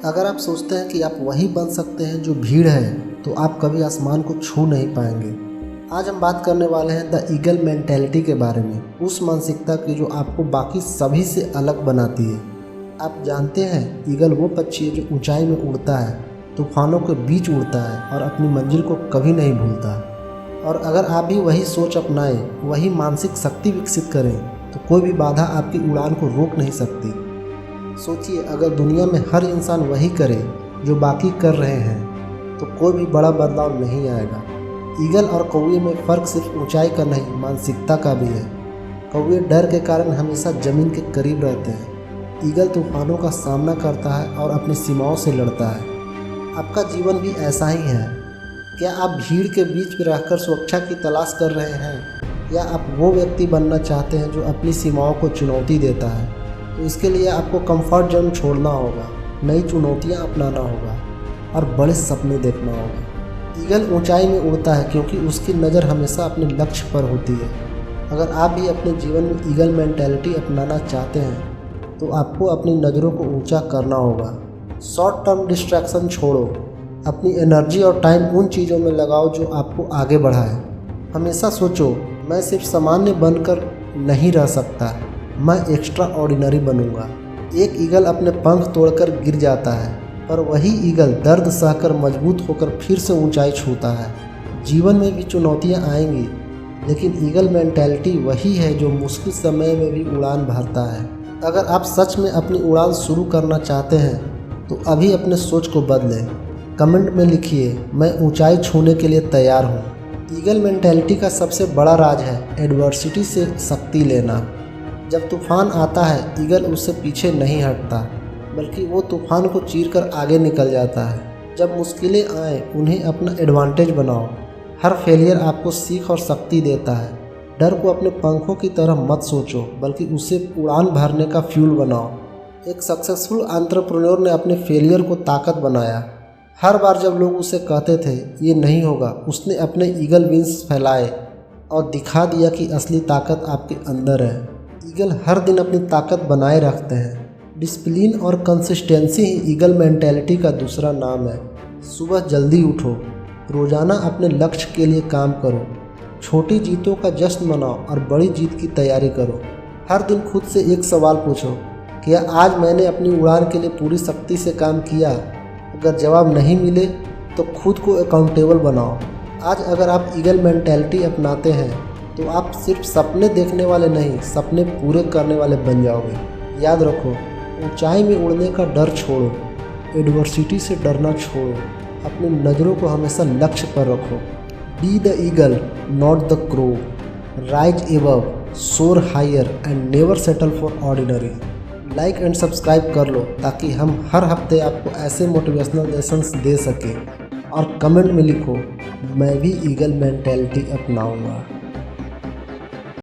अगर आप सोचते हैं कि आप वही बन सकते हैं जो भीड़ है, तो आप कभी आसमान को छू नहीं पाएंगे। आज हम बात करने वाले हैं द ईगल मेंटेलिटी के बारे में, उस मानसिकता की जो आपको बाकी सभी से अलग बनाती है। आप जानते हैं, ईगल वो पक्षी है जो ऊंचाई में उड़ता है, तूफानों के बीच उड़ता है और अपनी मंजिल को कभी नहीं भूलता। और अगर आप भी वही सोच अपनाएं, वही मानसिक शक्ति विकसित करें, तो कोई भी बाधा आपकी उड़ान को रोक नहीं सकती। सोचिए, अगर दुनिया में हर इंसान वही करे जो बाकी कर रहे हैं, तो कोई भी बड़ा बदलाव नहीं आएगा। ईगल और कौवे में फ़र्क सिर्फ ऊंचाई का नहीं, मानसिकता का भी है। कौवे डर के कारण हमेशा ज़मीन के करीब रहते हैं। ईगल तूफानों का सामना करता है और अपनी सीमाओं से लड़ता है। आपका जीवन भी ऐसा ही है। क्या आप भीड़ के बीच में रहकर सुरक्षा की तलाश कर रहे हैं, या आप वो व्यक्ति बनना चाहते हैं जो अपनी सीमाओं को चुनौती देता है? तो इसके लिए आपको कंफर्ट जोन छोड़ना होगा, नई चुनौतियां अपनाना होगा और बड़े सपने देखना होगा। ईगल ऊंचाई में उड़ता है क्योंकि उसकी नज़र हमेशा अपने लक्ष्य पर होती है। अगर आप भी अपने जीवन में ईगल मेंटेलिटी अपनाना चाहते हैं, तो आपको अपनी नज़रों को ऊंचा करना होगा। शॉर्ट टर्म डिस्ट्रैक्शन छोड़ो, अपनी एनर्जी और टाइम उन चीज़ों में लगाओ जो आपको आगे बढ़ाए। हमेशा सोचो, मैं सिर्फ सामान्य बनकर नहीं रह सकता, मैं एक्स्ट्रा ऑर्डिनरी बनूंगा। एक ईगल अपने पंख तोड़कर गिर जाता है, पर वही ईगल दर्द सहकर मजबूत होकर फिर से ऊंचाई छूता है। जीवन में भी चुनौतियां आएंगी, लेकिन ईगल मेंटेलिटी वही है जो मुश्किल समय में भी उड़ान भरता है। अगर आप सच में अपनी उड़ान शुरू करना चाहते हैं, तो अभी अपने सोच को बदलें। कमेंट में लिखिए, मैं ऊंचाई छूने के लिए तैयार हूँ। ईगल मेंटेलिटी का सबसे बड़ा राज है एडवर्सिटी से शक्ति लेना। जब तूफान आता है, ईगल उससे पीछे नहीं हटता, बल्कि वो तूफान को चीरकर आगे निकल जाता है। जब मुश्किलें आए, उन्हें अपना एडवांटेज बनाओ। हर फेलियर आपको सीख और शक्ति देता है। डर को अपने पंखों की तरह मत सोचो, बल्कि उसे उड़ान भरने का फ्यूल बनाओ। एक सक्सेसफुल एंटरप्रेन्योर ने अपने फेलियर को ताकत बनाया। हर बार जब लोग उसे कहते थे ये नहीं होगा, उसने अपने ईगल विंग्स फैलाए और दिखा दिया कि असली ताकत आपके अंदर है। ईगल हर दिन अपनी ताकत बनाए रखते हैं। डिसिप्लिन और कंसिस्टेंसी ही ईगल मेंटेलिटी का दूसरा नाम है। सुबह जल्दी उठो, रोज़ाना अपने लक्ष्य के लिए काम करो, छोटी जीतों का जश्न मनाओ और बड़ी जीत की तैयारी करो। हर दिन खुद से एक सवाल पूछो, क्या आज मैंने अपनी उड़ान के लिए पूरी शक्ति से काम किया? अगर जवाब नहीं मिले, तो खुद को अकाउंटेबल बनाओ। आज अगर आप ईगल मेंटेलिटी अपनाते हैं, तो आप सिर्फ सपने देखने वाले नहीं, सपने पूरे करने वाले बन जाओगे। याद रखो, ऊंचाई में उड़ने का डर छोड़ो, एडवर्सिटी से डरना छोड़ो, अपनी नज़रों को हमेशा लक्ष्य पर रखो। Be the eagle, not the crow. Rise above, soar higher and never settle for ordinary. Like and subscribe कर लो, ताकि हम हर हफ्ते आपको ऐसे मोटिवेशनल लेसन्स दे सकें। और कमेंट में लिखो, मैं भी ईगल मेंटेलिटी अपनाऊंगा।